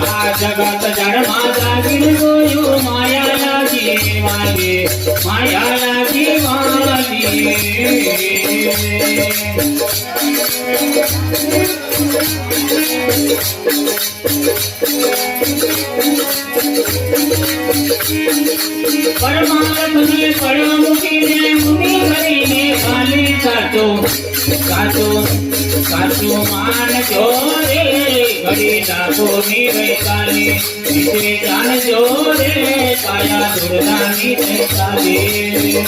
આ જગત જળમાં જાગીને જોયું માયા લાગી વાલી, માયા લાગી વાલી. પરમાત્મને પડ મૂકીને મુનિ કરીને ખાલી સાચું સાચું સાચું માનજો રે. ઘડી લાગો ની વૈતાલી નીચે જાણજો રે. કાયા દુર્દાની વૈતાલી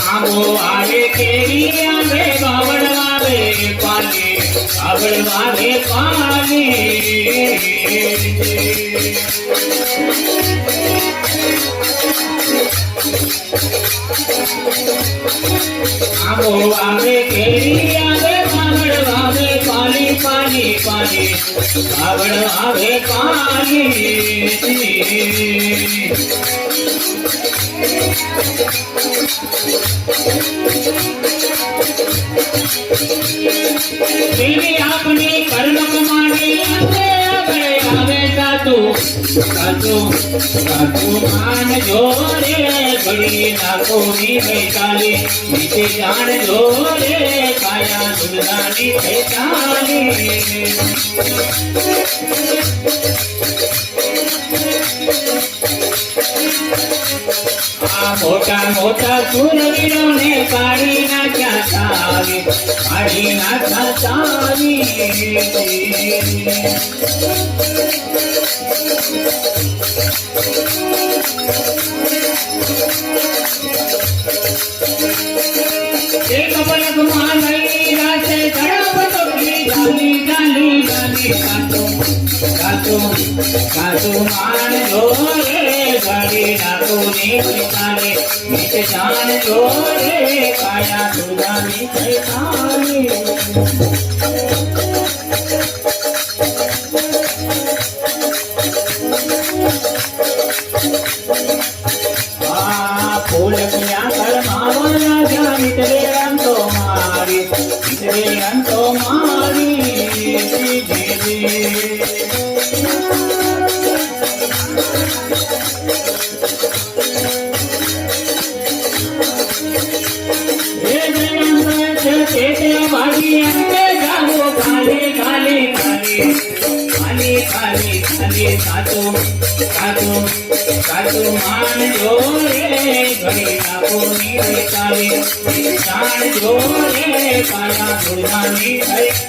આંબો આવે કેરી આવે બાવળ આવે પાલી, બાવળ આવે પાલી. આંબો આવે કેરી આવે બાવળ આવે પાલી, પાલી પાલી બાવળ આવે પાલી. દેવી આપની કર્મ કમાણી આવે આવે આવે સાચું સાચું સાચું માનજો રે. ઘડી નાખો ની વૈતાલી નીચે જાણજો રે. કાયા દુર્દાની વૈતાલી આ મોટા મોટા સુરવીરોને કાઢી નાખ્યા સાવી, કાઢી નાખ્યા સાવી. એક પલકમાં લઈ રાશે ઝડપ પકડી જાલી જાલી જાલી. સાચું સાચું સાચું માનજો રે. ઘડી નાખો ની વૈતાલી નીચે જાણજો રે. કાયા દુર્દાની વૈતાલી ફૂલ ક્યાં કરમાવાના જ્યાં નીતરે અંતો મારી, નીતરે અંતો મારી. ભાગી અંતે જાઓ ખાલી ખાલી ખાલી ખાલી ખાલી ખાલી. સાચું સાચું સાચું માનજો રે. ઘડી નાખો ની વૈતાલી જાણજો રે. કાયા દુર્દાની વૈતાલી.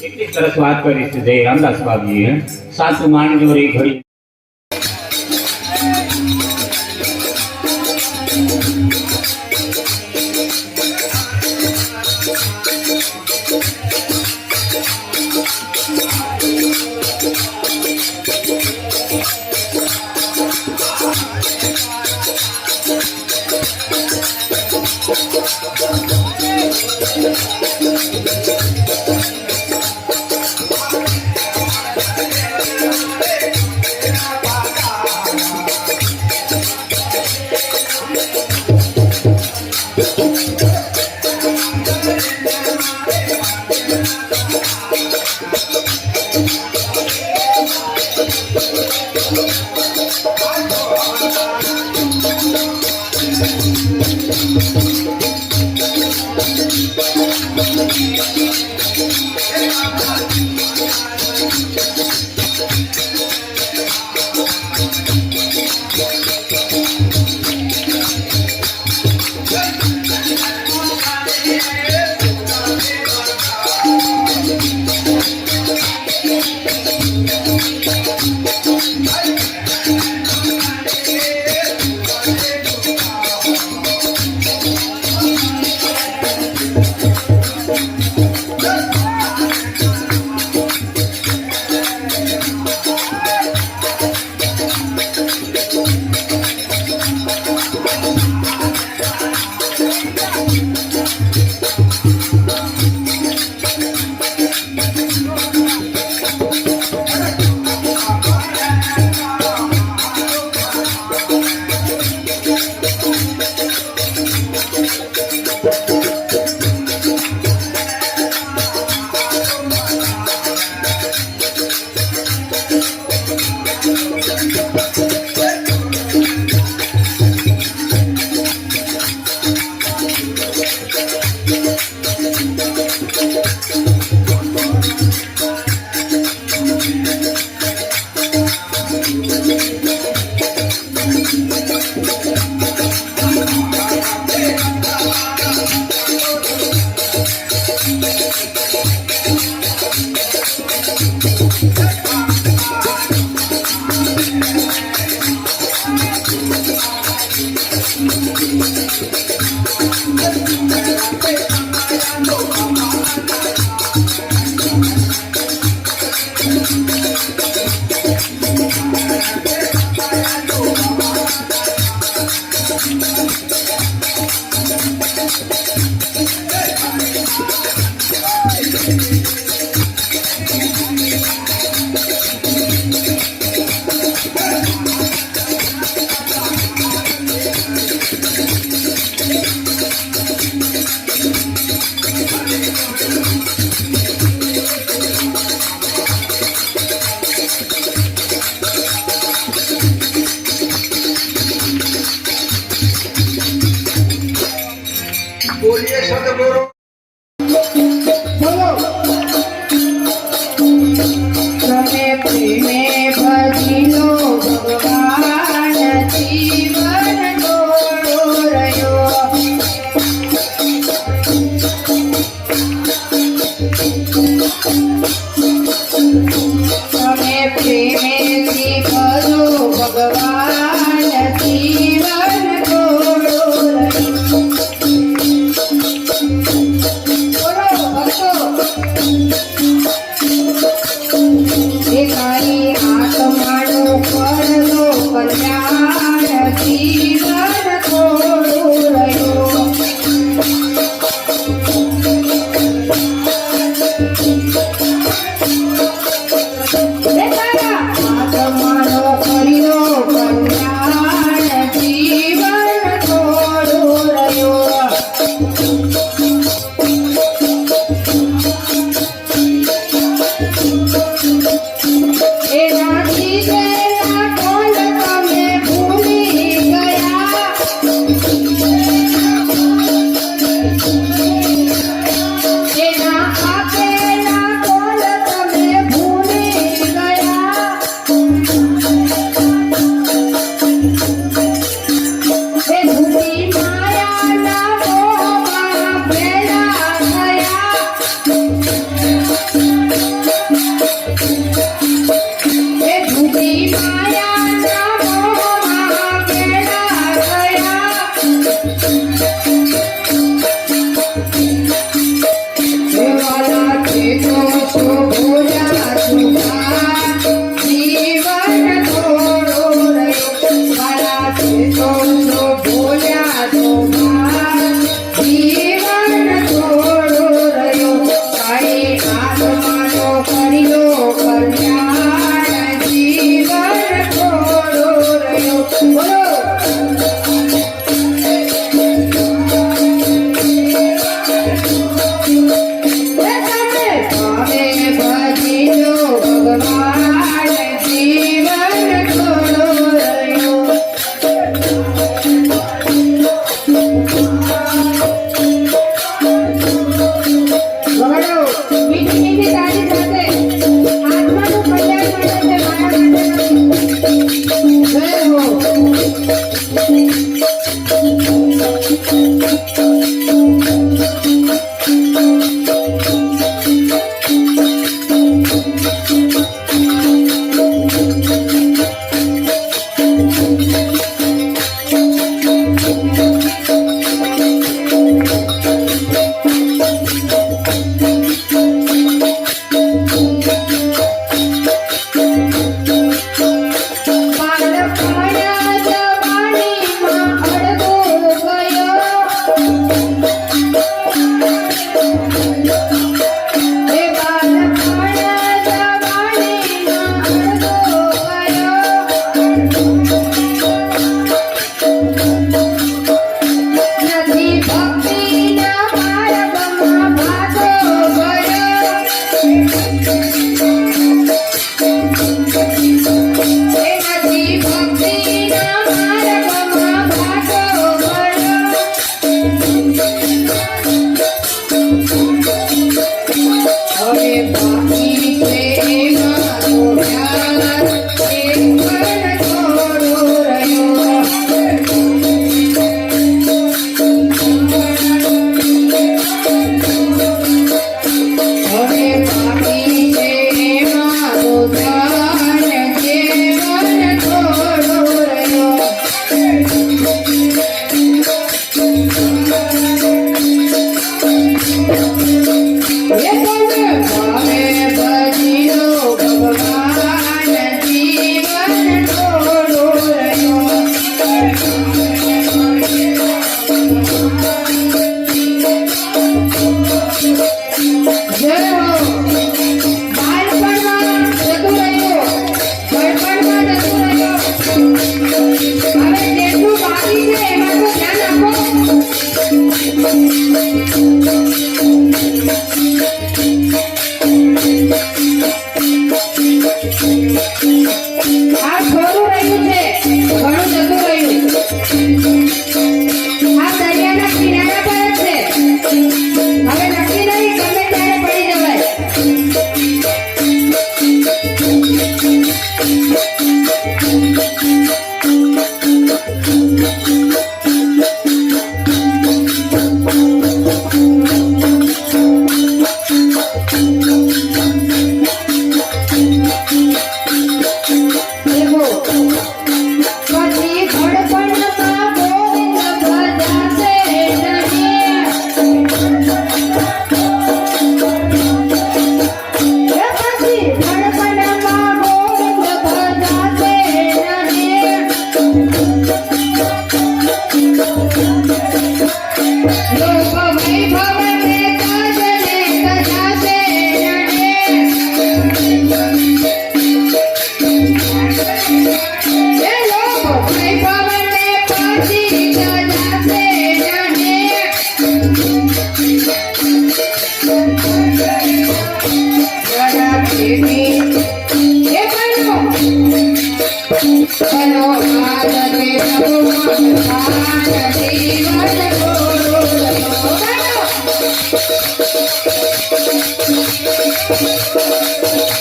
એટલી સરસ વાત કરી છે જય રામદાસ બાબુજીએ. સાચું માનજો રે. ઘડી બોલીએ સદગુરુ બોલો તમે પ્રેમે ભજીનો ભગવાન જીવન ગોળો રહ્યો તમે પ્રેમેથી કરો ભગવાન જીવન ગોળો રહ્યો બોલો ભક્તો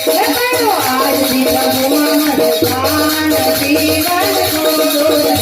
લખાણો આજથી પ્રભુમાં મન પ્રાણ જીવન ગોળો